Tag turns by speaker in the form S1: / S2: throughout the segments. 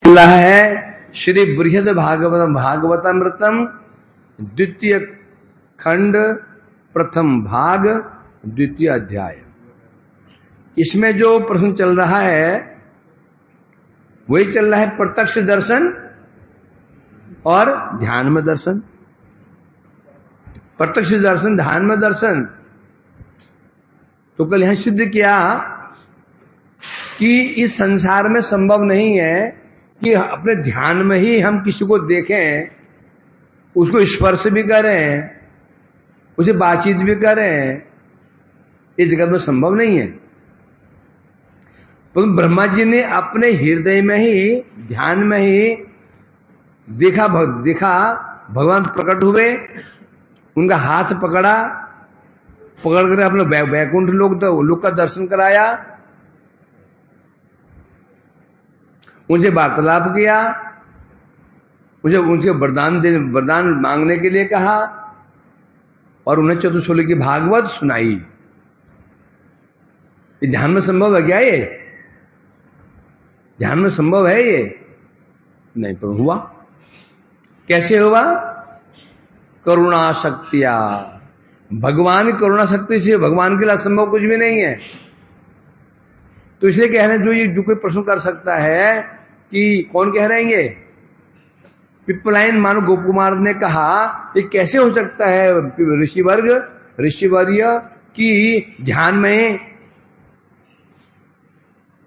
S1: चल रहा है श्री बृहद भागवतामृतम द्वितीय खंड प्रथम भाग द्वितीय अध्याय। इसमें जो प्रश्न चल रहा है वही चल रहा है प्रत्यक्ष दर्शन और ध्यान में दर्शन। प्रत्यक्ष दर्शन, ध्यान में दर्शन। तो कल यहां सिद्ध किया कि इस संसार में संभव नहीं है कि अपने ध्यान में ही हम किसी को देखें, उसको स्पर्श भी करें, उसे बातचीत भी करें। इस जगत में संभव नहीं है। तो ब्रह्मा जी ने अपने हृदय में ही, ध्यान में ही देखा भगवान प्रकट हुए, उनका हाथ पकड़ कर अपने वैकुंठ लोक का दर्शन कराया, उनसे वार्तालाप किया, उनसे वरदान मांगने के लिए कहा और उन्हें चतुर्श्लोकी की भागवत सुनाई। ये ध्यान में संभव है क्या? ये ध्यान में संभव है? ये नहीं, पर हुआ। कैसे हुआ? करुणा शक्तिया। भगवान की करुणा शक्ति से भगवान के लिए असंभव कुछ भी नहीं है। तो इसलिए कह रहे हैं जो कोई प्रश्न कर सकता है कि कौन कह रहे हैं ये पिपलाइन मानो गोप कुमार ने कहा ये कैसे हो सकता है ऋषिवर्य की ध्यान में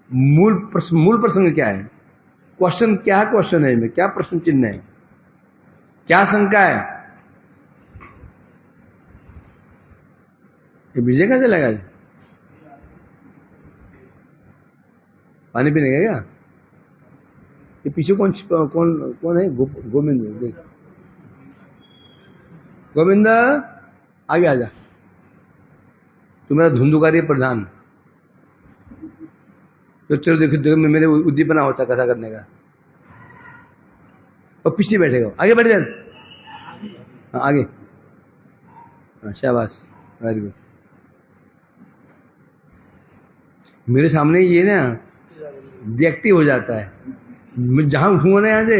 S1: मूल प्रसंग क्या है? क्वेश्चन क्या है? क्वेश्चन है में क्या प्रश्न चिन्ह है? क्या शंका है? ये विजय कैसे लगा? पानी पीने का क्या? ये पीछे कौन है? गोविंद। गोविंद आगे आजा, तू मेरा धुंधुकारी प्रधान। तो चलो देखो मेरे उद्दीपना होता कथा करने का। और पीछे बैठेगा, आगे बैठ जा। हाँ आगे, हाँ शाबाश, वेरी गुड। मेरे सामने ये ना डिएक्टिव हो जाता है, मैं जहां उठूंगा ना यहां से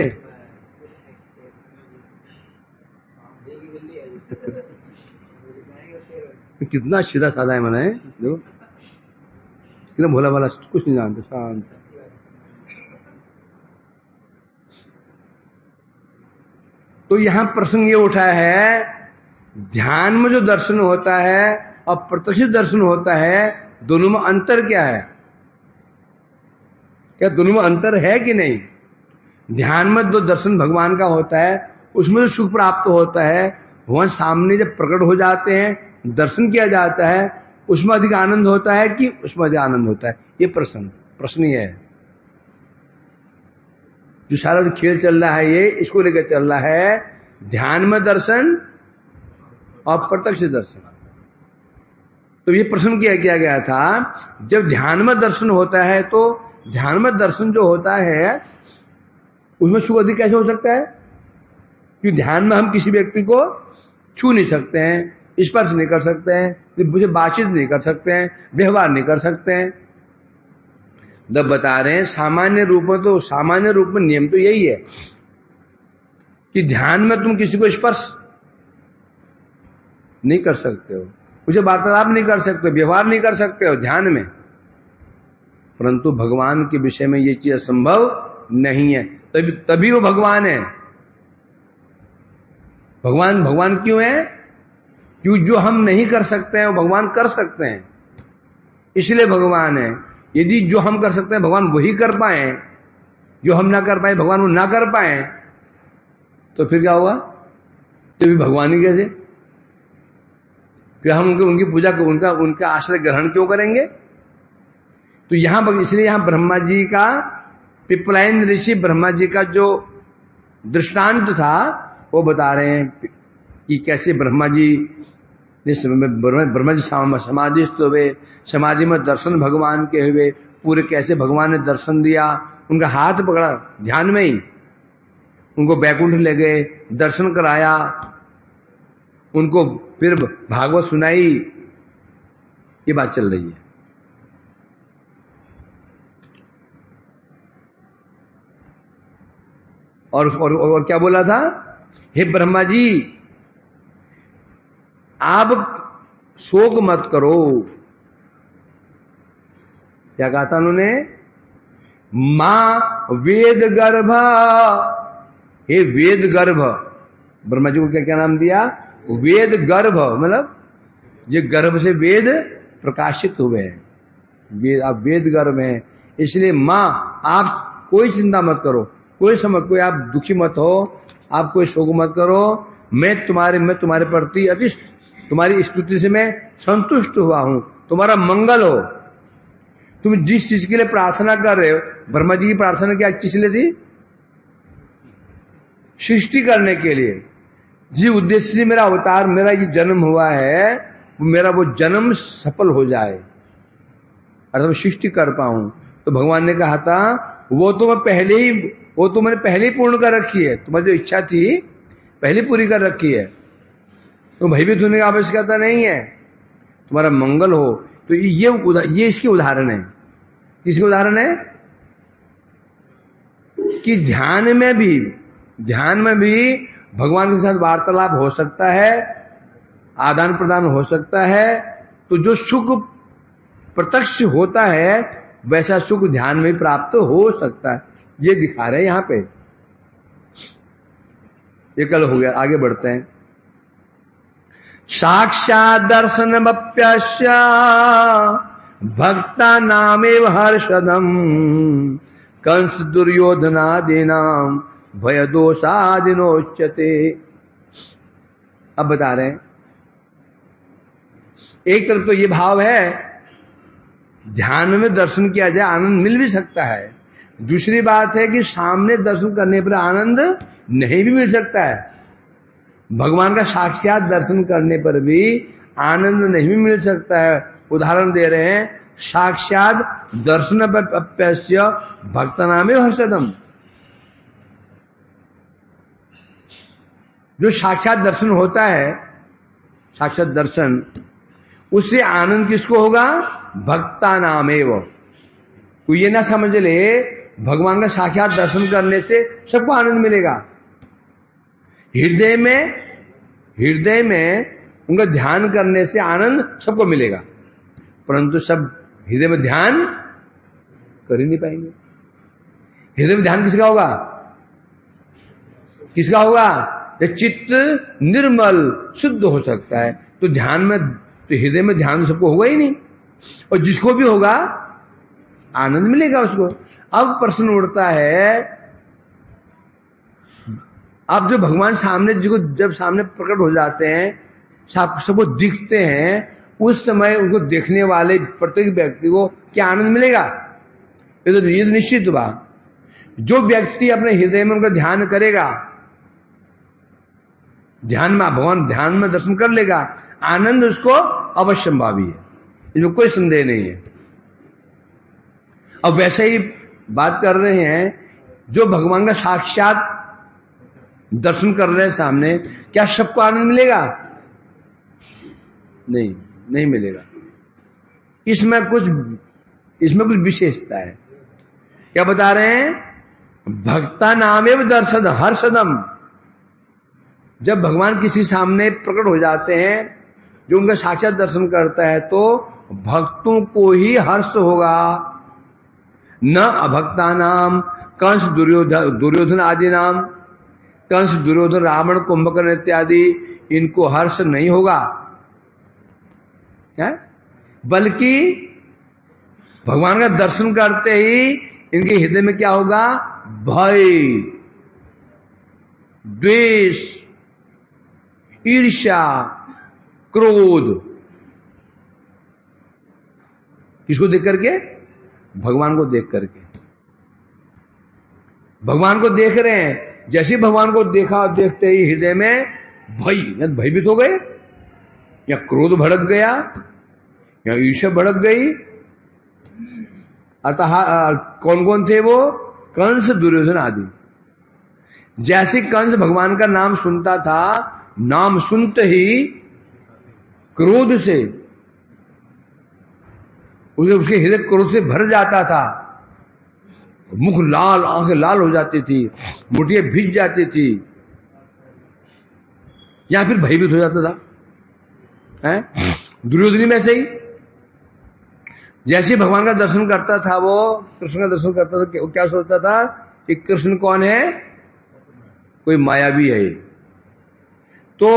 S1: कितना सीधा साधा है मैंने, देखो कितना भोला भाला, कुछ नहीं जानते, शांत। तो यहां प्रसंग ये उठा है, ध्यान में जो दर्शन होता है और प्रत्यक्ष दर्शन होता है, दोनों में अंतर क्या है? क्या दोनों में अंतर है कि नहीं? ध्यान में जो दर्शन भगवान का होता है उसमें जो सुख प्राप्त होता है, भगवान सामने जब प्रकट हो जाते हैं, दर्शन किया जाता है, उसमें अधिक आनंद होता है कि उसमें अधिक आनंद होता है? ये प्रश्न ये है। जो सारा जो खेल चल रहा है ये इसको लेकर चल रहा है, ध्यान में दर्शन और प्रत्यक्ष दर्शन। तो ये प्रश्न किया गया था, जब ध्यान में दर्शन होता है तो ध्यान में दर्शन जो होता है उसमें सुख अधिक कैसे हो सकता है? क्योंकि ध्यान में हम किसी व्यक्ति को छू नहीं सकते हैं, स्पर्श नहीं कर सकते हैं, मुझे बातचीत नहीं कर सकते हैं, व्यवहार नहीं कर सकते हैं। जब बता रहे हैं सामान्य रूप में नियम तो यही है कि ध्यान में तुम किसी को स्पर्श नहीं कर सकते हो, मुझे वार्तालाप नहीं कर सकते हो, व्यवहार नहीं कर सकते हो ध्यान में। परंतु भगवान के विषय में ये चीज असंभव नहीं है, तभी वो भगवान है। भगवान क्यों है? क्यों जो हम नहीं कर सकते हैं वो भगवान कर सकते हैं, इसलिए भगवान है। यदि जो हम कर सकते हैं भगवान वही कर पाए, जो हम ना कर पाए भगवान वो ना कर पाए, तो फिर क्या होगा? तो भी भगवान ही कैसे? फिर हम उनकी पूजा उनका आश्रय ग्रहण क्यों करेंगे? तो इसलिए यहां ब्रह्मा जी का, पिपलाइन ऋषि ब्रह्मा जी का जो दृष्टांत था वो बता रहे हैं कि कैसे ब्रह्मा जी समाधिस्थ हुए, समाधि में दर्शन भगवान के हुए, पूरे कैसे भगवान ने दर्शन दिया, उनका हाथ पकड़ा ध्यान में ही, उनको बैकुंठ ले गए, दर्शन कराया, उनको फिर भागवत सुनाई। ये बात चल रही है। और क्या बोला था? हे ब्रह्मा जी, आप शोक मत करो। क्या कहा था उन्होंने? मां वेद गर्भ, हे वेद गर्भ। ब्रह्मा जी को क्या क्या नाम दिया? वेद गर्भ, मतलब ये गर्भ से वेद प्रकाशित हुए हैं, आप वेद गर्भ हैं। इसलिए मां, आप कोई चिंता मत करो, कोई आप दुखी मत हो, आप कोई शोक मत करो। मैं तुम्हारे प्रति अति, तुम्हारी स्तुति से मैं संतुष्ट हुआ हूं, तुम्हारा मंगल हो। तुम जिस चीज के लिए प्रार्थना कर रहे हो, ब्रह्मा जी की प्रार्थना क्या किस लिए थी? सृष्टि करने के लिए। जिस उद्देश्य से मेरा अवतार, मेरा ये जन्म हुआ है, मेरा वो जन्म सफल हो जाए, अर्थात मैं सृष्टि कर पाऊं। तो भगवान ने कहा था वो तो मैंने पहले ही पूर्ण कर रखी है, तुम्हारी जो इच्छा थी पहले पूरी कर रखी है, तो भयभीत होने की आवश्यकता नहीं है, तुम्हारा मंगल हो। तो ये इसके उदाहरण है। किसके उदाहरण है? कि ध्यान में भी भगवान के साथ वार्तालाप हो सकता है, आदान प्रदान हो सकता है। तो जो सुख प्रत्यक्ष होता है वैसा सुख ध्यान में प्राप्त हो सकता है, ये दिखा रहे हैं यहां पे। ये कल हो गया, आगे बढ़ते हैं। साक्षात दर्शनमप्यस्य भक्ता नामेव हर्षदम कंस दुर्योधनादीनाम भय दोषादिनोच्यते। अब बता रहे हैं, एक तरफ तो ये भाव है ध्यान में दर्शन किया जाए आनंद मिल भी सकता है, दूसरी बात है कि सामने दर्शन करने पर आनंद नहीं भी मिल सकता है। भगवान का साक्षात दर्शन करने पर भी आनंद नहीं भी मिल सकता है। उदाहरण दे रहे हैं, साक्षात दर्शन अप्यस्य भक्तनामे हर्षदम। जो साक्षात दर्शन होता है, साक्षात दर्शन, उससे आनंद किसको होगा? भक्ता नामेव। कोई ये ना समझ ले भगवान का साक्षात दर्शन करने से सबको आनंद मिलेगा। हृदय में उनका ध्यान करने से आनंद सबको मिलेगा, परंतु सब हृदय में ध्यान कर ही नहीं पाएंगे। हृदय में ध्यान किसका होगा? किसका होगा? चित्त निर्मल शुद्ध हो सकता है, तो ध्यान में, तो हृदय में ध्यान सबको होगा ही नहीं, और जिसको भी होगा आनंद मिलेगा उसको। अब प्रश्न उठता है, अब जो भगवान सामने, जब सामने प्रकट हो जाते हैं, सबको दिखते हैं, उस समय उनको देखने वाले प्रत्येक व्यक्ति को क्या आनंद मिलेगा? ये तो निश्चित हुआ। जो व्यक्ति अपने हृदय में उनका ध्यान करेगा, ध्यान में, भगवान ध्यान में दर्शन कर लेगा, आनंद उसको अवश्यंभावी है, इसमें कोई संदेह नहीं है। अब वैसे ही बात कर रहे हैं, जो भगवान का साक्षात दर्शन कर रहे हैं सामने, क्या सबको आनंद मिलेगा? नहीं मिलेगा। इसमें कुछ विशेषता है। क्या बता रहे हैं? भक्ता नामेव दर्शन हर्षदम। जब भगवान किसी सामने प्रकट हो जाते हैं, जो उनका साक्षात दर्शन करता है, तो भक्तों को ही हर्ष होगा, न अभक्ता नाम कंस दुर्योधन आदि नाम। कंस, दुर्योधन, रावण, कुंभकर्ण इत्यादि, इनको हर्ष नहीं होगा, क्या? बल्कि भगवान का दर्शन करते ही इनके हृदय में क्या होगा? भय, द्वेष, ईर्ष्या, क्रोध। किसको देख करके? भगवान को देख करके। भगवान को देख रहे हैं, जैसे भगवान को देखते ही हृदय में भयभीत हो गए, या क्रोध भड़क गया, या ईर्ष्या भड़क गई। अतः कौन कौन थे वो? कंस, दुर्योधन आदि। जैसे कंस भगवान का नाम सुनता था, नाम सुनते ही क्रोध से उसके हृदय क्रोध से भर जाता था, मुख लाल, आंखें लाल हो जाती थी, मुठियां भिज जाती थी, या फिर भयभीत हो जाता था। दुर्योधन में ऐसे ही, जैसे भगवान का दर्शन करता था, वो कृष्ण का दर्शन करता था, वो क्या सोचता था कि कृष्ण कौन है, कोई मायावी है। तो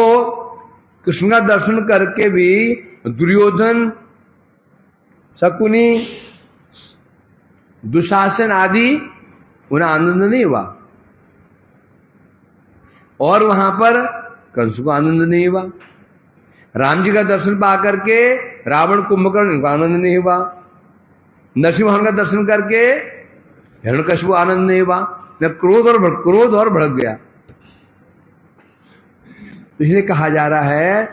S1: कृष्ण का दर्शन करके भी दुर्योधन, शकुनी, दुशासन आदि उन्हें आनंद नहीं हुआ, और वहां पर कंस को आनंद नहीं हुआ। राम जी का दर्शन पा करके रावण, कुंभकर्ण, इनको आनंद नहीं हुआ। नरसिंह भगवान का दर्शन करके हिरण्यकशिपु को आनंद नहीं हुआ। न क्रोध और भड़क गया। तो इसलिए कहा जा रहा है,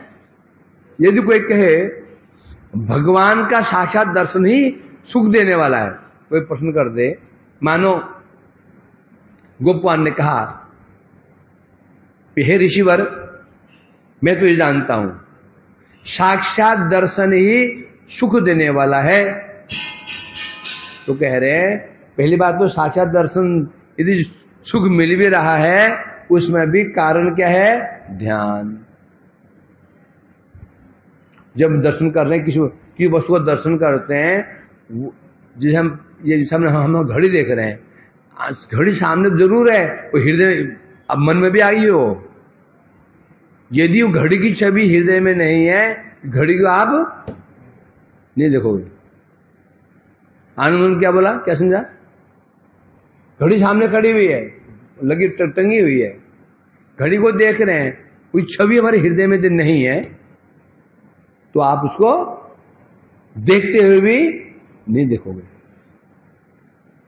S1: यदि कोई कहे भगवान का साक्षात दर्शन ही सुख देने वाला है, कोई प्रश्न कर दे, मानो गोपवान ने कहा, हे ऋषिवर, मैं तो ये जानता हूं साक्षात दर्शन ही सुख देने वाला है। तो कह रहे हैं, पहली बात तो साक्षात दर्शन यदि सुख मिल भी रहा है, उसमें भी कारण क्या है, ध्यान। जब दर्शन कर रहे हैं, किसी वस्तु का दर्शन करते हैं, जिसे हम घड़ी देख रहे हैं, घड़ी सामने जरूर है, वो हृदय अब मन में भी आई हो। यदि वो घड़ी की छवि हृदय में नहीं है, घड़ी को आप नहीं देखोगे। आनंद क्या बोला, क्या समझा? घड़ी सामने खड़ी हुई है, लगी टंगी हुई है, घड़ी को देख रहे हैं, कोई छवि हमारे हृदय में नहीं है, तो आप उसको देखते हुए भी नहीं देखोगे।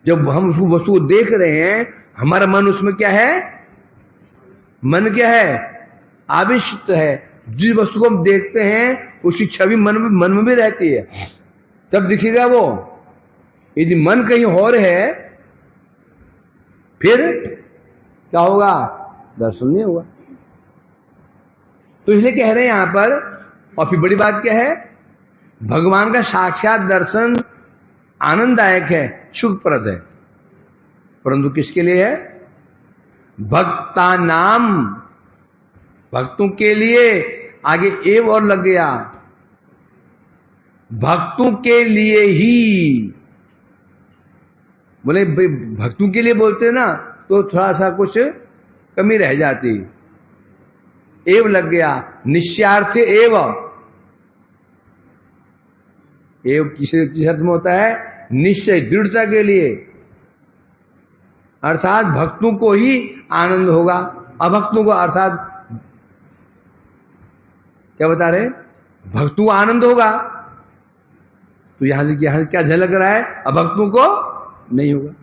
S1: जब हम उस वस्तु को देख रहे हैं, हमारा मन उसमें क्या है, मन क्या है, आविष्ट है। जिस वस्तु को हम देखते हैं उसकी छवि मन में भी रहती है, तब दिखेगा वो। यदि मन कहीं और है, फिर क्या होगा, दर्शन नहीं होगा। तो इसलिए कह रहे हैं यहां पर, और फिर बड़ी बात क्या है, भगवान का साक्षात दर्शन आनंददायक है, सुखप्रद है, परंतु किसके लिए है, भक्ता नाम, भक्तों के लिए। आगे एव और लग गया, भक्तों के लिए ही। बोले भक्तों के लिए बोलते ना, तो थोड़ा सा कुछ कमी रह जाती। एव लग गया, निश्चयार्थ एव। एव किस अर्थ में होता है, निश्चय, दृढ़ता के लिए, अर्थात भक्तों को ही आनंद होगा, अभक्तों को, अर्थात क्या बता रहे, भक्तों को आनंद होगा, तो यहां से क्या झलक रहा है, अभक्तों को नहीं होगा।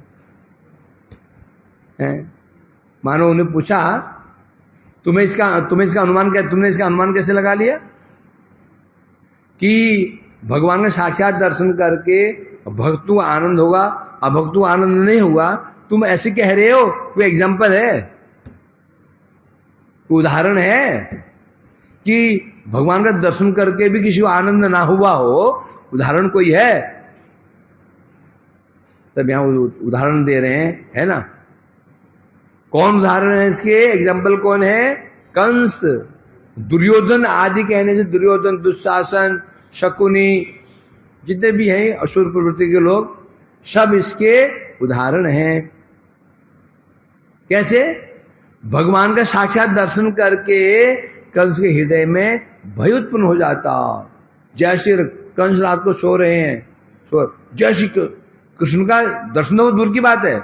S1: मानो उन्हें पूछा, तुमने इसका अनुमान कैसे लगा लिया कि भगवान का साक्षात दर्शन करके भक्तों को आनंद होगा, अभक्तों को आनंद नहीं होगा? तुम ऐसे कह रहे हो, कोई एग्जाम्पल है, उदाहरण है कि भगवान का दर्शन करके भी किसी को आनंद ना हुआ हो? उदाहरण कोई है? तब यहां उदाहरण दे रहे हैं, है ना। कौन उदाहरण है इसके, एग्जाम्पल कौन है? कंस, दुर्योधन आदि कहने से दुर्योधन, दुशासन, शकुनी, जितने भी हैं असुर प्रवृत्ति के लोग, सब इसके उदाहरण हैं। कैसे? भगवान का साक्षात दर्शन करके कंस के हृदय में भय उत्पन्न हो जाता। जैसे कंस रात को सो रहे हैं, जैसे कृष्ण का दर्शन तो दूर की बात है,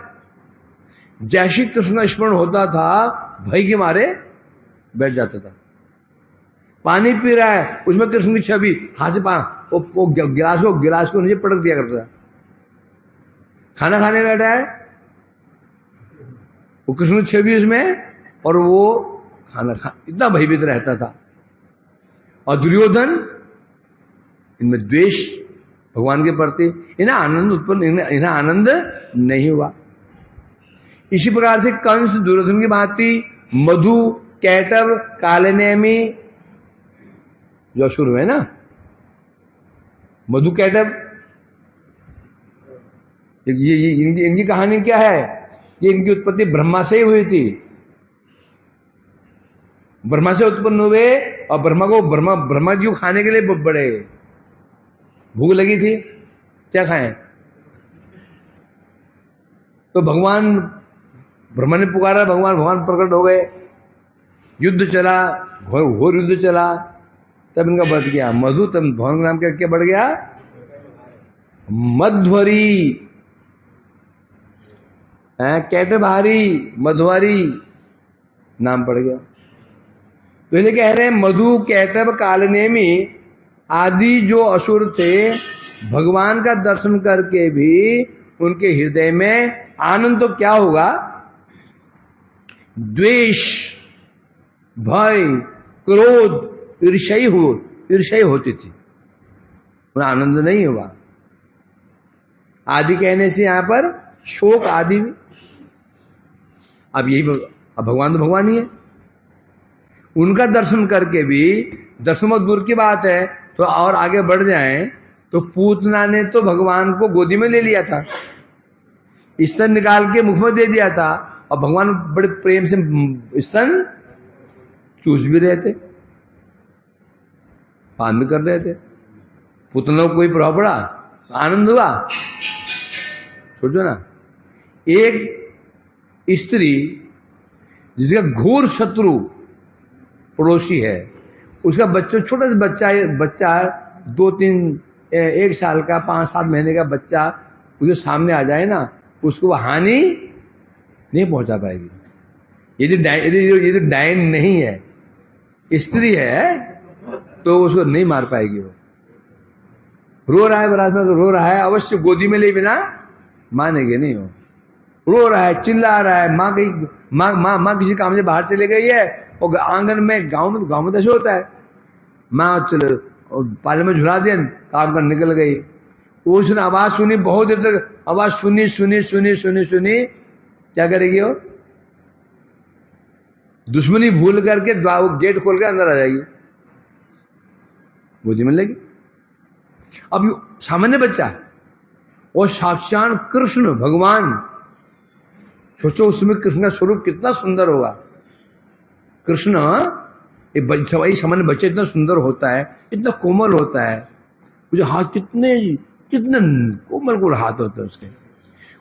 S1: जैसे कृष्ण का स्मरण होता था, भय के मारे बैठ जाता था। पानी पी रहा है, उसमें कृष्ण की छवि, हाथ से वो गिलास को नीचे पटक दिया करता था। खाना खाने बैठा है, वो कृष्ण की छवि उसमें, और वो खाना इतना भयभीत रहता था। और दुर्योधन, इनमें द्वेष भगवान के प्रति, इन्हें आनंद नहीं हुआ। इसी प्रकार से कंस दुर्योधन की भांति, मधु, कैटव, कालनेमी, जो शुरू है ना, मधु कैटव, ये इनकी कहानी क्या है? ये इनकी उत्पत्ति ब्रह्मा से ही हुई थी। ब्रह्मा से उत्पन्न हुए और ब्रह्मा जी को खाने के लिए बड़े भूख लगी थी, क्या खाएं? तो भगवान ब्रह्मा ने पुकारा, भगवान प्रकट हो गए, युद्ध चला, घोर युद्ध चला, तब इनका बढ़ गया मधु, तब भगवान का नाम क्या बढ़ गया? मध्वरी, कैटभारी, मध्वारी नाम पड़ गया। तो ये कह रहे हैं मधु, कैटभ, कालनेमी आदि जो असुर थे, भगवान का दर्शन करके भी उनके हृदय में आनंद तो क्या होगा? द्वेष, भय, क्रोध, ईर्ष्या होती थी, उन्हें आनंद नहीं हुआ। आदि कहने से यहां पर शोक आदि भी। अब भगवान तो भगवान ही है, उनका दर्शन करके भी, दर्शन बहुत दूर की बात है, तो और आगे बढ़ जाएं तो पूतना ने तो भगवान को गोदी में ले लिया था, स्तन निकाल के मुख में दे दिया था, और भगवान बड़े प्रेम से स्तन चूस भी रहे थे, पान भी कर रहे थे। पुतना को कोई प्रभाव पड़ा? आनंद हुआ? सोचो ना, एक स्त्री जिसका घोर शत्रु पड़ोसी है, उसका बच्चा, छोटा सा बच्चा 2-3 1 साल का, 5-7 महीने का बच्चा उसके सामने आ जाए ना, उसको हानि नहीं पहुंचा पाएगी। ये तो डायन नहीं है, स्त्री है, तो उसको नहीं मार पाएगी। वो रो रहा है, बरात में तो रो रहा है, अवश्य गोदी में ले बिना मानेंगे नहीं। हो रो रहा है, चिल्ला रहा है, माँ किसी काम से बाहर चले गई है, और आंगन में, गांव में तो ऐसे होता है, माँ चलो पाले में झुला दिया, काम कर निकल गई। उसने आवाज सुनी, बहुत देर तक आवाज सुनी, क्या करेगी वो? दुश्मनी भूल करके गेट खोल के अंदर आ जाएगी, गोदी में लगी। अब सामान्य बच्चा और साक्षात कृष्ण भगवान, सोचो उसमें कृष्ण का स्वरूप कितना सुंदर होगा। कृष्ण ये सामान्य बच्चा इतना सुंदर होता है, इतना कोमल होता है, मुझे हाथ कितने कोमल हाथ होते हैं उसके,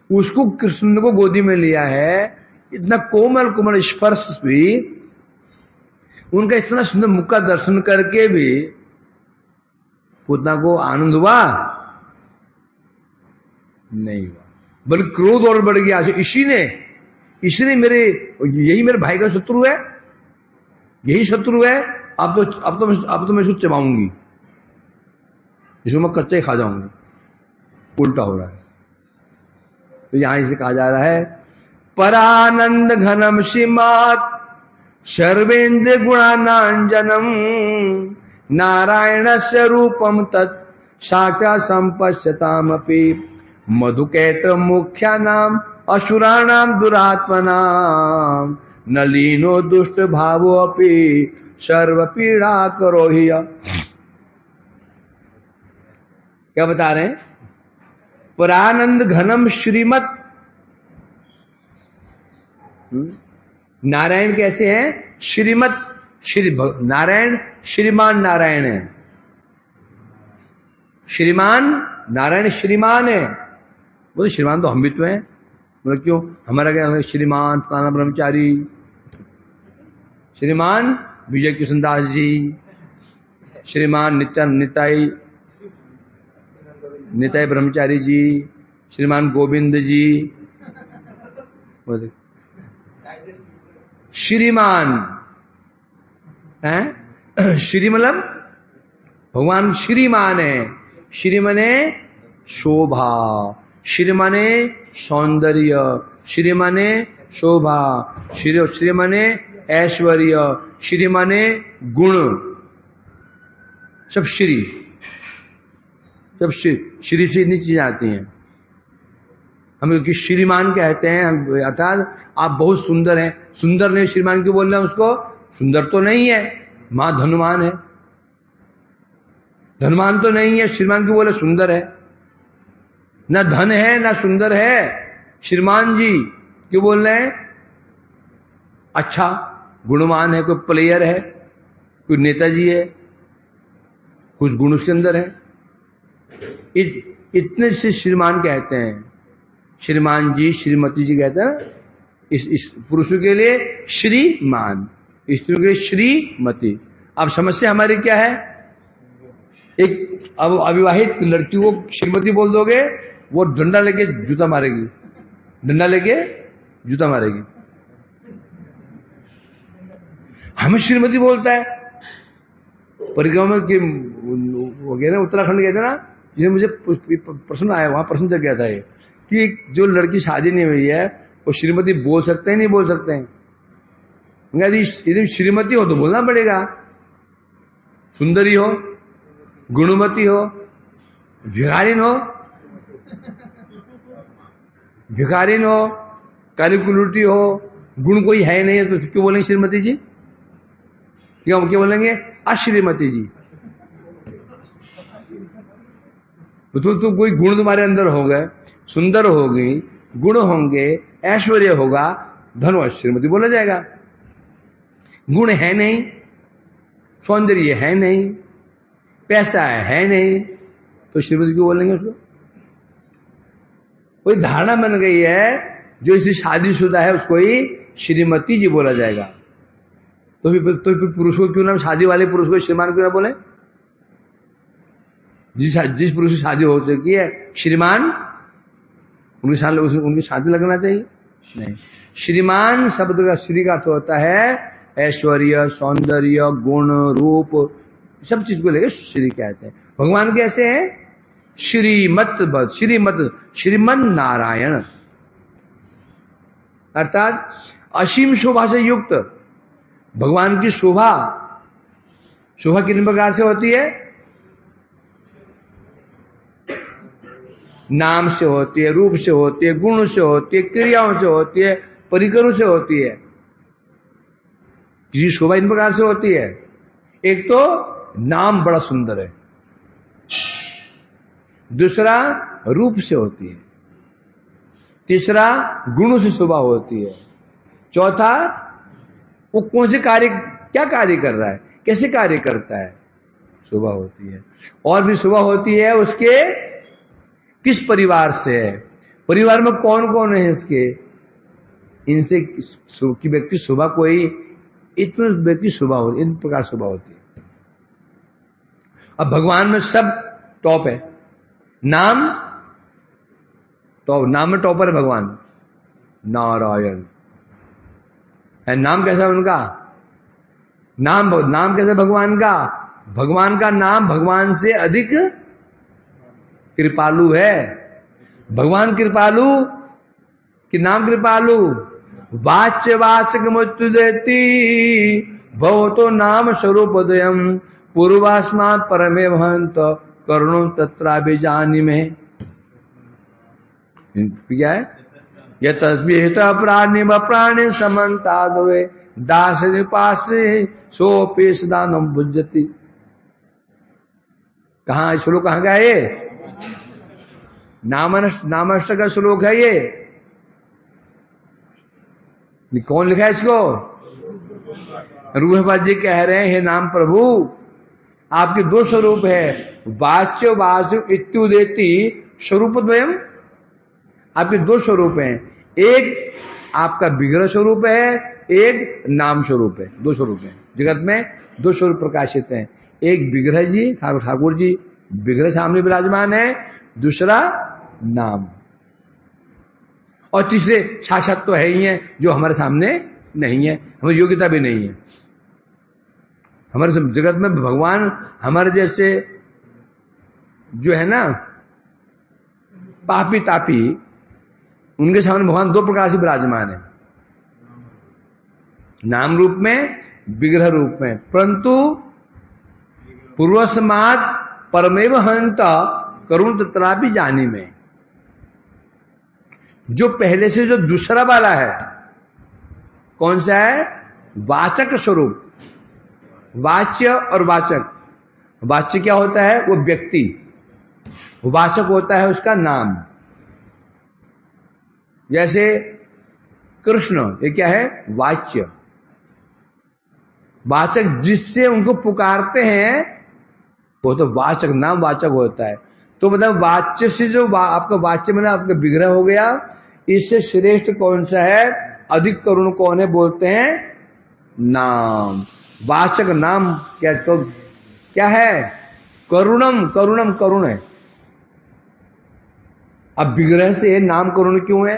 S1: उसको कृष्ण को गोदी में लिया है, इतना कोमल स्पर्श भी, उनका इतना सुंदर मुख का दर्शन करके भी पुतना को आनंद हुआ नहीं हुआ, बल्कि क्रोध और बढ़ गया। इसी ने यही मेरे भाई का शत्रु है, यही शत्रु है, अब तो मैं इसको चबाऊंगी, इसको मैं कच्चे खा जाऊंगी। उल्टा हो रहा है। तो यहां इसे कहा जा रहा है परानंद घनम श्रीमात् सर्वेन्द्र गुणानांजनम नारायणस्य रूपम तत् साक्षात् संपश्यतामपि मधुकैट मुख्यानाम असुराणाम दुरात्मनाम नलीनो दुष्ट भावो अपि सर्व पीड़ा करो ही। क्या बता रहे हैं? परानंद घनम श्रीमत, नारायण कैसे हैं? श्रीमत, नारायण श्रीमान नारायण है, श्रीमान नारायण श्रीमान है। बोले श्रीमान तो हम भी तो हैं, बोले क्यों? हमारा क्या? श्रीमान फलाना ब्रह्मचारी, श्रीमान विजय किशन दास जी, श्रीमान निताई ब्रह्मचारी जी, श्रीमान गोविंद जी, श्रीमान है। श्री मतलब भगवान श्रीमान है। श्री मने शोभा, श्री मने सौंदर्य, श्री मने शोभा, श्री मने ऐश्वर्य, श्री मने गुण, सब श्री से इतनी चीजें आती हैं। हम क्योंकि श्रीमान कहते हैं, अर्थात आप बहुत सुंदर हैं। सुंदर नहीं, श्रीमान क्यों बोल रहे हैं उसको? सुंदर तो नहीं है, मां धनवान है, धनवान तो नहीं है, श्रीमान क्यों बोले? सुंदर है। ना धन है ना सुंदर है। श्रीमान जी क्यों बोल रहे हैं? अच्छा गुणवान है, कोई प्लेयर है, कोई नेताजी है, कुछ गुण उसके अंदर है, इतने से श्रीमान कहते हैं। श्रीमान जी श्रीमती जी कहते हैं ना, इस पुरुषों के लिए श्रीमान, स्त्रियों के लिए श्रीमती। अब समस्या हमारी क्या है? एक अब अविवाहित लड़की को श्रीमती बोल दोगे, वो डंडा लेके जूता मारेगी, डंडा लेके जूता मारेगी। हमें श्रीमती बोलता है। परिक्रमा के वगैरह उत्तराखंड गए थे ना, जिसमें मुझे प्रश्न आया, वहां प्रश्न जग गया था ये कि जो लड़की शादी नहीं हुई है वो श्रीमती बोल सकते हैं नहीं बोल सकते हैं? यदि श्रीमती हो तो बोलना पड़ेगा, सुंदरी हो, गुणवती हो, भिखारिन हो, कालीकुलूटी हो, गुण कोई है नहीं है तो क्यों बोलेंगे श्रीमती जी? क्या बोलेंगे? अश्रीमती जी। तो कोई गुण तुम्हारे अंदर हो गए, सुंदर होगी, गुण होंगे, ऐश्वर्य होगा, धन श्रीमती बोला जाएगा। गुण है नहीं, सौंदर्य है नहीं, पैसा है नहीं, तो श्रीमती क्यों बोलेंगे उसको? कोई धारणा बन गई है, जो इसी शादीशुदा है उसको ही श्रीमती जी बोला जाएगा। तो फिर पुरुष को क्यों ना, शादी वाले पुरुष को श्रीमान क्यों ना बोले? जिस पुरुष की शादी हो चुकी है श्रीमान, उनकी शादी लगना चाहिए नहीं। श्रीमान शब्द का श्री का अर्थ होता है ऐश्वर्य, सौंदर्य, गुण, रूप, सब चीज को लेकर श्री कहते हैं। भगवान कैसे हैं? श्रीमन नारायण, अर्थात असीम शोभा से युक्त। भगवान की शोभा किन प्रकार से होती है? नाम से होती है, रूप से होती है, गुण से होती है, क्रियाओं से होती है, परिकरों से होती है। किसी शोभा इन प्रकार से होती है। एक तो नाम बड़ा सुंदर है, दूसरा रूप से होती है, तीसरा गुणों से शोभा होती है, चौथा वो कौन से कार्य, क्या कार्य कर रहा है, कैसे कार्य करता है, शोभा होती है। और भी शोभा होती है उसके किस परिवार से है, परिवार में कौन कौन है इसके, इनसे की व्यक्ति शोभा, कोई इतने व्यक्ति शोभा होती, इन प्रकार शोभा होती है। अब भगवान में सब टॉप है। नाम में टॉपर है भगवान, नारायण है। नाम कैसा है उनका? नाम कैसा भगवान का? भगवान का नाम भगवान से अधिक कृपालु है। भगवान कृपालु कि नाम कृपालु? वाच्य वाचक मृत्यु देती भव तो नाम स्वरूप दयम पूर्वास्मात् परमे भवंत करुणो तत्राभिजानी में। क्या है? यह तस्वीर प्राणी व प्राणी समन्ता दवे दास निपास सोपे सदानम भुजती। कहा श्लोक कहां का है ये? नामष्ट का श्लोक है ये। कौन लिखा है इसको? रूहबाज जी कह रहे हैं, हे नाम प्रभु आपके दो स्वरूप है, वाच्य वाचु इत्युदेति स्वरूप द्वयम। आपके दो स्वरूप हैं, एक आपका विग्रह स्वरूप है, एक नाम स्वरूप है। दो स्वरूप है जगत में, दो स्वरूप प्रकाशित हैं। एक विग्रह जी, ठाकुर जी विग्रह सामने विराजमान है, दूसरा नाम, और तीसरे साक्षात तो है ही है जो हमारे सामने नहीं है, हमारी योग्यता भी नहीं है। हमारे जगत में भगवान हमारे जैसे जो है ना पापी तापी, उनके सामने भगवान दो प्रकार से विराजमान है, नाम रूप में, विग्रह रूप में। परंतु पूर्वस्मात् परमेव हंत करुण तत्रापि जानी में, जो पहले से जो दूसरा वाला है, कौन सा है? वाचक स्वरूप। वाच्य और वाचक। वाच्य क्या होता है? वो व्यक्ति, वाचक होता है उसका नाम। जैसे कृष्ण, ये क्या है? वाच्य, वाचक जिससे उनको पुकारते हैं वो तो वाचक, नाम वाचक होता है। तो मतलब वाच्य से जो आपका वाच्य में आपका विग्रह हो गया, इससे श्रेष्ठ कौन सा है, अधिक करुण कौन है? बोलते हैं नाम। वाचक नाम क्या, तो क्या है? करुणम, करुणम करुण है। अब विग्रह से नाम करुण क्यों है?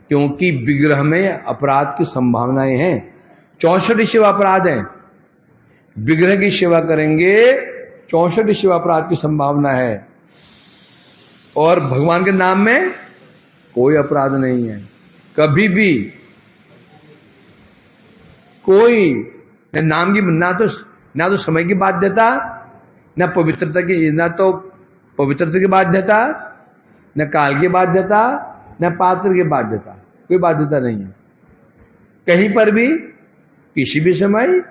S1: क्योंकि विग्रह में अपराध की संभावनाएं हैं। 64 शिव अपराध है, विग्रह की सेवा करेंगे 64 शिव अपराध की संभावना है। और भगवान के नाम में कोई अपराध नहीं है, कभी भी कोई नाम की ना तो समय की बाध्यता, ना पवित्रता की, ना तो पवित्रता की बाध्यता, न काल की बाध्यता, न पात्र की बाध्यता, कोई बाध्यता नहीं है। कहीं पर भी, किसी भी समय,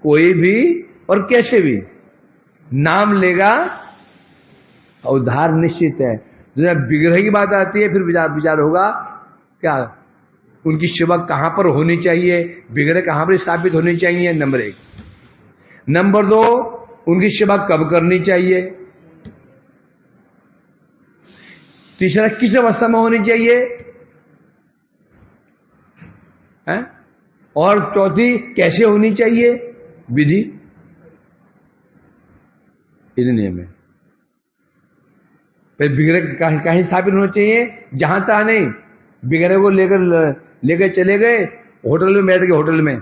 S1: कोई भी और कैसे भी नाम लेगा, उद्धार निश्चित है। जब विग्रह की बात आती है फिर विचार होगा क्या उनकी सेवा कहां पर होनी चाहिए, विग्रह कहां पर स्थापित होनी चाहिए, नंबर 1। नंबर 2, उनकी सेवा कब करनी चाहिए। तीसरा, किस अवस्था में होनी चाहिए है? और चौथी, कैसे होनी चाहिए, विधि। इन नियम है। फिर विग्रह कहीं स्थापित होना चाहिए, जहां तक नहीं। विग्रह को लेकर चले गए होटल में, बैठ गए होटल में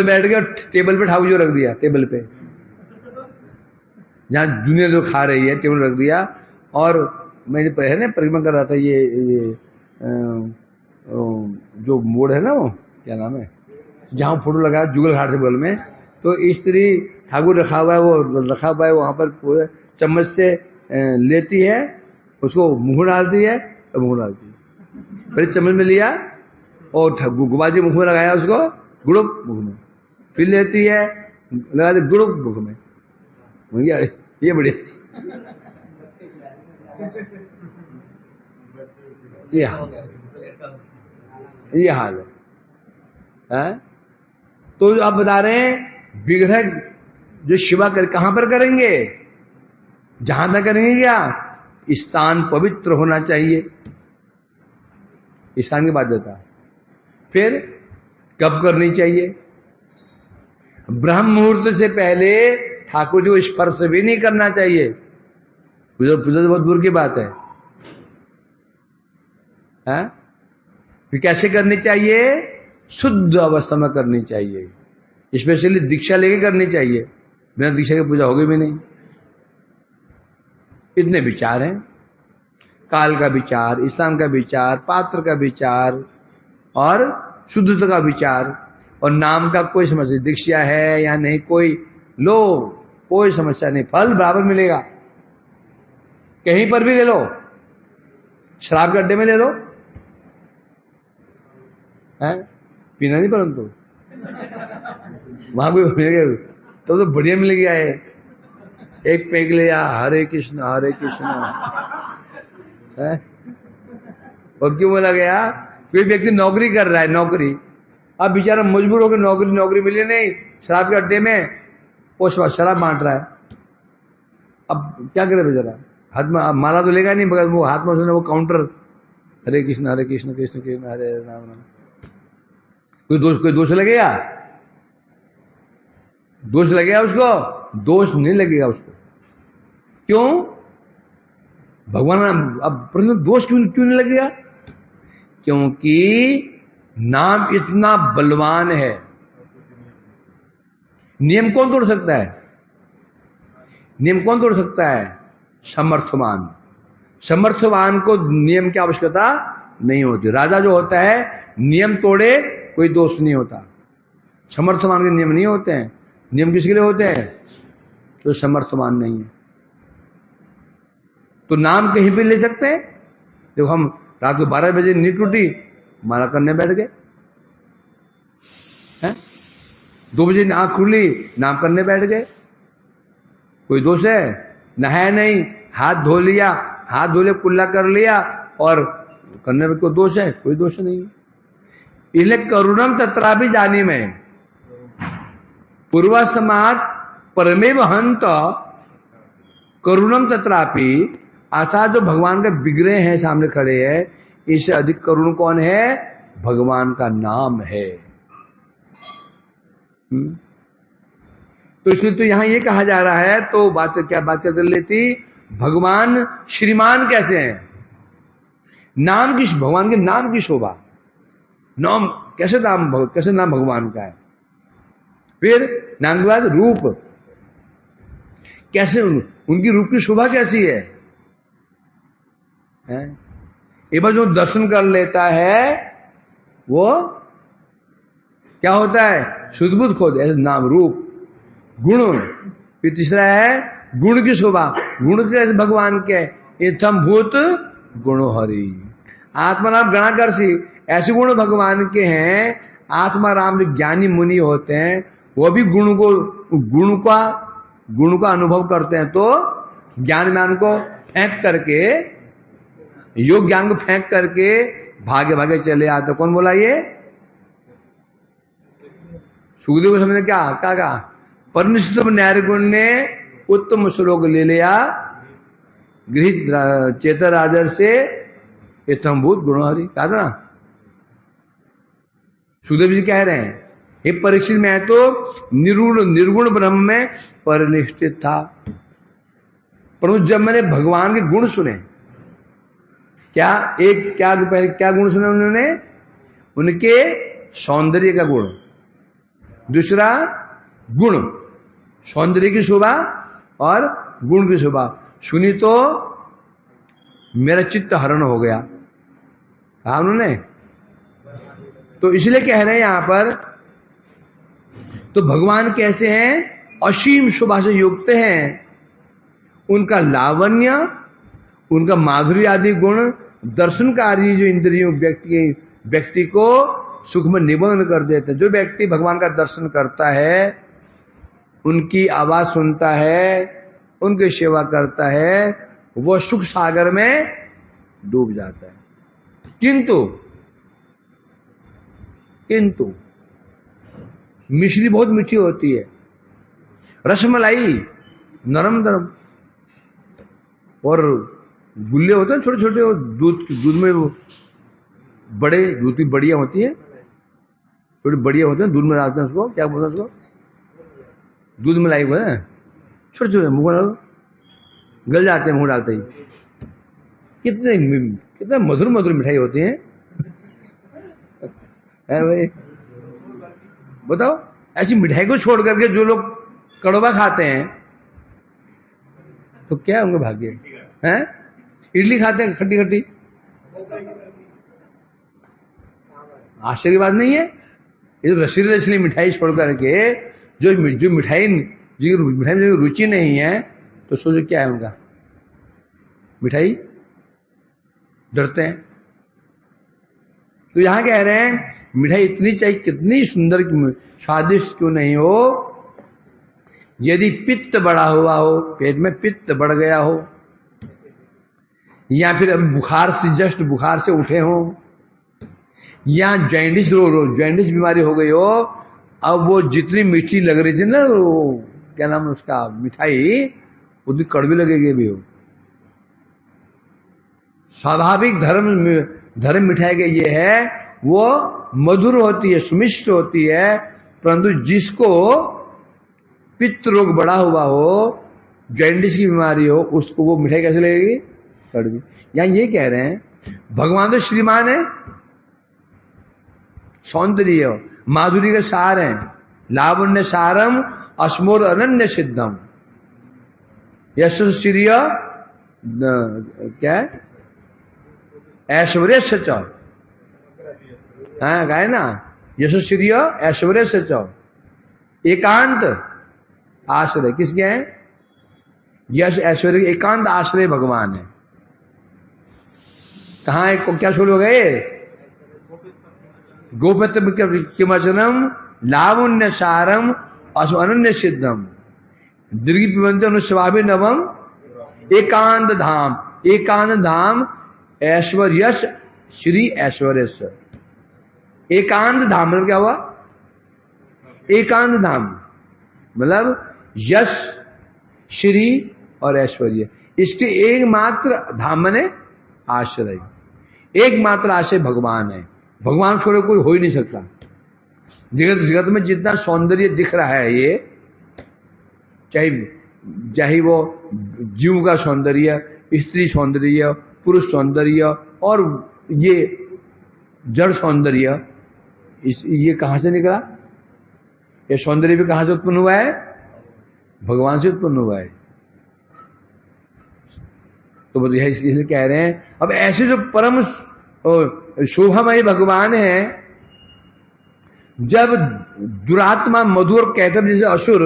S1: बैठ गए, टेबल पे ठाकुर जो रख दिया, टेबल पे जहां दुनिया जो खा रही है, टेबल रख दिया। और मैंने है ना परिक्रमा कर रहा था, ये जो मोड़ है ना, वो क्या नाम है, जहां फोटो लगा जुगल घाट से बगल में, तो स्त्री ठाकुर रखा हुआ है, वो रखा हुआ है वहां पर, चम्मच से लेती है, उसको मुंह डालती है, और मुंह डालती है, फिर चम्मच में लिया और गुबाजी मुंह में लगाया, उसको गुड़ुप मुंह में, फिर लेती है, लगा दे गुड़ुप मुंह में। ये बढ़िया, ये हाल है। तो आप बता रहे हैं विग्रह जो शिवा कहां पर करेंगे, जहां तक करेंगे क्या, स्थान पवित्र होना चाहिए, स्थान की बाध्यता। फिर कब करनी चाहिए, ब्रह्म मुहूर्त से पहले ठाकुर जी को स्पर्श भी नहीं करना चाहिए। बहुत दूर की बात है। फिर कैसे करनी चाहिए, शुद्ध अवस्था में करनी चाहिए, स्पेशली दीक्षा लेके करनी चाहिए, बिना दीक्षा की पूजा होगी भी नहीं। इतने विचार हैं, काल का विचार, स्थान का विचार, पात्र का विचार और शुद्धता का विचार, और नाम का कोई समस्या, दीक्षा है या नहीं, कोई समस्या नहीं, फल बराबर मिलेगा। कहीं पर भी ले लो, शराब के अड्डे में ले लो, है पीना नहीं, परंतु वहां कोई तो बढ़िया मिल गया है। एक पेग लिया, हरे कृष्ण है। और क्यों बोला गया, कोई व्यक्ति नौकरी कर रहा है, नौकरी, अब बेचारा मजबूर होकर नौकरी मिली नहीं, शराब के अड्डे में वो शराब बांट रहा है। अब क्या करे बेचारा, हाथ में माला तो लेगा नहीं, मगर वो हाथ में उसने वो काउंटर, हरे कृष्ण कृष्ण कृष्ण हरे राम राम। कोई दोष लगेगा, दोष लगेगा उसको, दोष नहीं लगेगा उसको। क्यों, भगवान, अब प्रश्न दोष क्यों नहीं लगेगा, क्योंकि नाम इतना बलवान है। नियम कौन तोड़ सकता है, नियम कौन तोड़ सकता है, समर्थवान। समर्थवान को नियम की आवश्यकता नहीं होती। राजा जो होता है नियम तोड़े कोई दोष नहीं होता, समर्थवान के नियम नहीं होते हैं। नियम किसके लिए होते हैं, तो समर्थवान नहीं है। तो नाम कहीं भी ले सकते हैं। देखो हम रात को 12 बजे नींद टूटी, माला करने बैठ गए, 2 बजे आंख खुली, नाम करने बैठ गए, कोई दोष है, नहाया नहीं, हाथ धो लिया, हाथ धोले कुल्ला कर लिया और करने में कोई दोष है? कोई दोष नहीं। इसलिए करुणम तत्रापि जानी में पूर्व समाज परमेव हंत करुणम तत्रापि, अर्थात जो भगवान का विग्रह है सामने खड़े है, इससे अधिक करुण कौन है? भगवान का नाम है। तो इसलिए तो यहां ये कहा जा रहा है, तो बात क्या चल रही थी? भगवान श्रीमान कैसे हैं? नाम की, भगवान के नाम की शोभा, नाम कैसे नाम भगवान का है। फिर नाम के बाद रूप, कैसे उनकी रूप की शोभा कैसी है? एक बार जो दर्शन कर लेता है वो क्या होता है? शुद्ध बुद्ध खोद, ऐसे नाम रूप गुण। फिर तीसरा है गुण की शोभा, गुण कैसे भगवान के? इत्थम भूत गुणो हरि, आत्मा नाम गणाकर्षी, ऐसे गुण भगवान के हैं। आत्मा राम जो ज्ञानी मुनि होते हैं वो भी गुण का अनुभव करते हैं। तो ज्ञान को फेंक करके, योग ज्ञान को फेंक करके भागे भागे चले आते। कौन बोला ये? सुखदेव को समझने क्या कहा? परनिष्ठ न्यायगुण ने उत्तम श्लोक ले लिया गृहित चेतर राजर से, इत्थम्भूत गुणहरि कहा था ना। सुखदेव जी कह रहे हैं, हे परीक्षित, मैं तो निर्गुण ब्रह्म में परिनिष्ठित था, परंतु जब मैंने भगवान के गुण सुने, क्या गुण सुने उन्होंने? उनके सौंदर्य का गुण, दूसरा गुण, सौंदर्य की शोभा और गुण की शोभा सुनी तो मेरा चित्त हरण हो गया, कहा उन्होंने। तो इसलिए कह रहे हैं यहां पर, तो भगवान कैसे हैं? असीम शोभा से युक्त हैं। उनका लावण्य, उनका माधुर्य आदि गुण दर्शनकारी जो इंद्रियों व्यक्ति को सुख में निमग्न कर देते हैं। जो व्यक्ति भगवान का दर्शन करता है, उनकी आवाज सुनता है, उनकी सेवा करता है, वो सुख सागर में डूब जाता है। किंतु मिश्री बहुत मीठी होती है, रसमलाई नरम नरम, और गुल्ले होते हैं छोटे छोटे, दूध में वो बड़े, दूध की बढ़िया होती है, थोड़ी बढ़िया होते हैं, दूध में डालते हैं उसको, क्या बोलते हैं उसको? दूध मलाई हुआ है, छोटे छोटे, मुंह गल जाते हैं मुंह डालते ही। कितने मधुर मधुर मिठाई होती है भाई, बताओ। ऐसी मिठाई को छोड़ करके जो लोग कड़वा खाते हैं तो क्या उनके भाग्य हैं? इडली खाते हैं खट्टी खट्टी, आश्चर्य की बात नहीं है। ये रसीली रसीली मिठाई छोड़ करके जो मिठाई में रुचि नहीं है, तो सोचो क्या है उनका? मिठाई डरते हैं। तो यहां कह रहे हैं मिठाई इतनी चाहिए, कितनी सुंदर स्वादिष्ट क्यों नहीं हो, यदि पित्त बढ़ा हुआ हो, पेट में पित्त बढ़ गया हो, या फिर अभी बुखार से उठे हो, या जॉइंटिस जॉइंटिस बीमारी हो गई हो, अब वो जितनी मीठी लग रही थी ना, वो क्या नाम है उसका, मिठाई, उतनी कड़वी लगेगी भी हो। स्वाभाविक धर्म मिठाई का ये है, वो मधुर होती है, सुमिष्ट होती है, परंतु जिसको पित्त रोग बढ़ा हुआ हो, जॉइंटिस की बीमारी हो, उसको वो मिठाई कैसे लगेगी? कड़वी। यहां ये कह रहे हैं भगवान तो श्रीमान है, सौंदर्य माधुरी के सार हैं, लावण्य सारम अस्मोर अनन्य सिद्धम, यशस्वीर्य क्या है? ऐश्वर्य सच, कहे ना, यशस्वीर्य ऐश्वर्य सच, एकांत आश्रय किसके है? यश ऐश्वर्य एकांत आश्रय भगवान है। कहा है? क्या छोड़ हो गए? गोपत्र किमचनम लावण्य सारम अनन्य सिद्धम दीर्घ पिबंत अनुस्वाभि नवम एकांत धाम। एकांत धाम ऐश्वर्यस श्री ऐश्वर्यस। एकांत धाम मतलब क्या हुआ? एकांत धाम मतलब यश, श्री और ऐश्वर्य, इसके एकमात्र धाम मने आश्रय। एकमात्र आश्रय भगवान है। भगवान छोड़े कोई हो ही नहीं सकता। जगत में जितना सौंदर्य दिख रहा है, ये चाहे वो जीव का सौंदर्य, स्त्री सौंदर्य, पुरुष सौंदर्य और ये जड़ सौंदर्य, ये कहां से निकला? ये सौंदर्य भी कहां से उत्पन्न हुआ है? भगवान से उत्पन्न हुआ है। तो यह इसलिए कह रहे हैं, अब ऐसे जो परम शोभामय भगवान है, जब दुरात्मा मधु और कैटभ जैसे असुर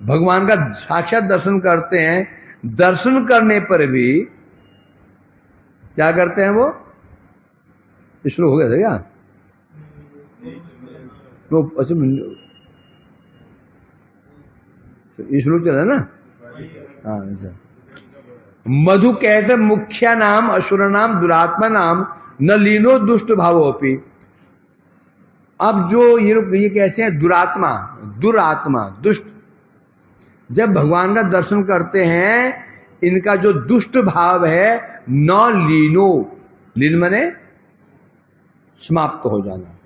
S1: भगवान का साक्षात दर्शन करते हैं, दर्शन करने पर भी क्या करते हैं वो? श्लोक हो गया था क्या? तो अच्छा श्लोक चला ना? हाँ अच्छा। मधु कैटभ मुख्या नाम असुर नाम दुरात्मा नाम न लीनो दुष्ट भावोपि। अब जो ये कैसे हैं? दुरात्मा, दुरात्मा, दुष्ट, जब भगवान का दर्शन करते हैं, इनका जो दुष्ट भाव है न लीनो, लीन मने समाप्त हो जाना।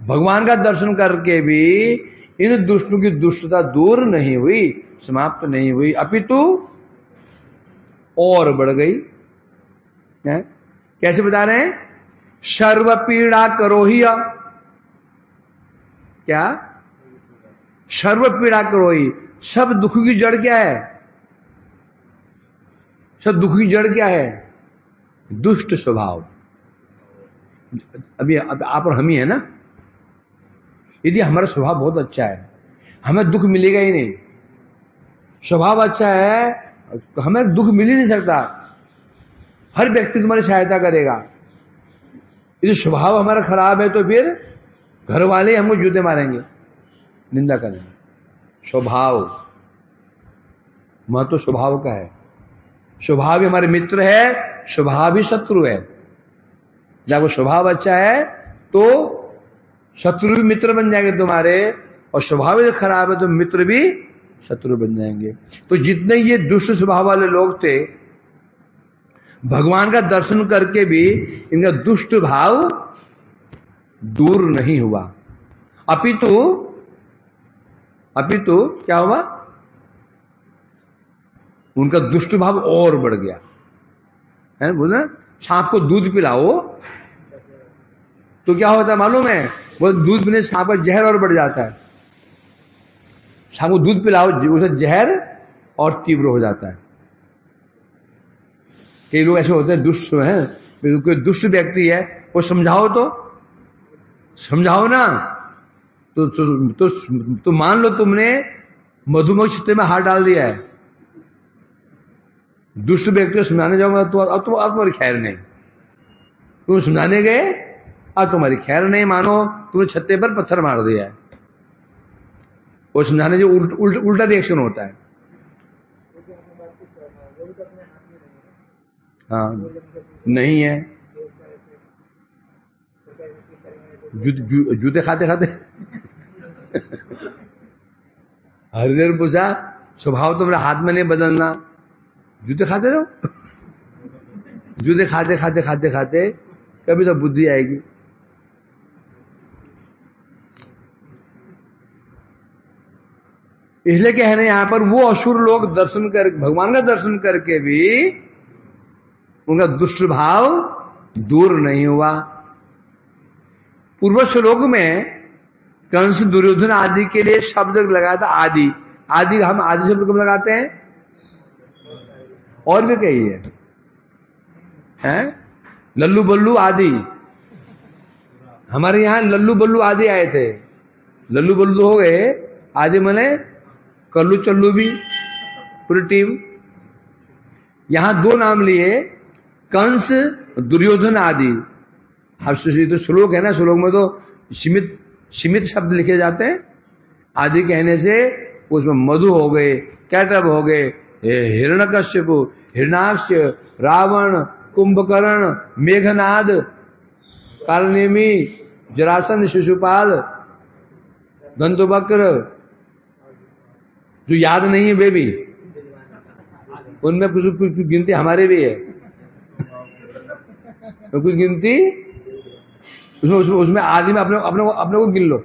S1: भगवान का दर्शन करके भी इन दुष्टों की दुष्टता दूर नहीं हुई, समाप्त नहीं हुई, अपितु और बढ़ गई है। कैसे बता रहे हैं? सर्व पीड़ा करोही, क्या? सर्व पीड़ा करोही, सब दुख की जड़ क्या है? सब दुख की जड़ क्या है? दुष्ट स्वभाव। अभी आप और हम ही है ना। यदि हमारा स्वभाव बहुत अच्छा है, हमें दुख मिलेगा ही नहीं। स्वभाव अच्छा है तो हमें दुख मिल ही नहीं सकता। हर व्यक्ति तुम्हारी सहायता करेगा। यदि स्वभाव हमारा खराब है तो फिर घर वाले हमको जूते मारेंगे, निंदा करेंगे। स्वभाव, महत्व स्वभाव का है। स्वभाव ही हमारे मित्र है, स्वभाव ही शत्रु है। जब वो स्वभाव अच्छा है तो शत्रु भी मित्र बन जाएंगे तुम्हारे, और स्वभाव यदि खराब है तो मित्र भी शत्रु बन जाएंगे। तो जितने ये दुष्ट स्वभाव वाले लोग थे, भगवान का दर्शन करके भी इनका दुष्ट भाव दूर नहीं हुआ, अपितु क्या हुआ? उनका दुष्ट भाव और बढ़ गया है। बोला सांप को दूध पिलाओ तो क्या होता है मालूम है? वो दूध पीने से सांप का जहर और बढ़ जाता है। सांप को दूध पिलाओ, उसे जहर और तीव्र हो जाता है। कई लोग ऐसे होते हैं दुष्ट हैं, कोई दुष्ट व्यक्ति है, वो समझाओ ना, तो मान लो तुमने मधुमक्खी छित्ते में हाथ डाल दिया है। दुष्ट व्यक्ति को समझाने जाऊंगा तो अब तुम्हारी खैर नहीं। तुम समझाने गए, अब तुम्हारी खैर नहीं, मानो तुम्हें छत्ते पर पत्थर मार दिया है। वो समझाने जो उल्टा रिएक्शन होता है। हाँ नहीं है। जूते खाते खाते हरिहर पूछा, स्वभाव तो मेरा हाथ में नहीं बदलना, जूते खाते रहो। जूते खाते खाते खाते खाते कभी तो बुद्धि आएगी। इसलिए कह रहे हैं यहां पर, वो असुर लोग दर्शन कर, भगवान का दर्शन करके भी उनका दुष्ट भाव दूर नहीं हुआ। पूर्व श्लोक में कंस दुर्योधन आदि के लिए शब्द लगाया था आदि। हम आदि शब्द कब लगाते हैं? और भी कही है लल्लू बल्लू आदि। हमारे यहां लल्लू बल्लू आदि आए थे। लल्लू बल्लू हो गए, आदि मने कल्लू चल्लू भी पूरी टीम। यहां दो नाम लिए, कंस दुर्योधन आदि। अब तो श्लोक है ना, श्लोक में तो सीमित शब्द लिखे जाते हैं। आदि कहने से उसमें मधु हो गए, कैटभ हो गए, हिरण्यकश्यप, हिरणाक्ष, रावण, कुंभकर्ण, मेघनाद, कालनेमी, जरासंध, शिशुपाल, दंतवक्र, जो याद नहीं है वे भी, उनमें कुछ गिनती हमारे भी है, तो कुछ गिनती उसमें आदि में अपने को गिन लो,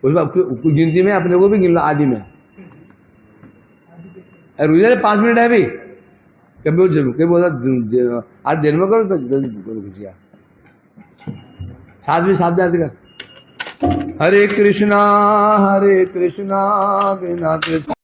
S1: उसमें कुछ गिनती में अपने को भी गिन लो आदि में। रुझे 5 मिनट है अभी, कभी बोला आज दिन में करो तो जल्दी 7 कर। हरे कृष्णा कृष्णा कृष्णा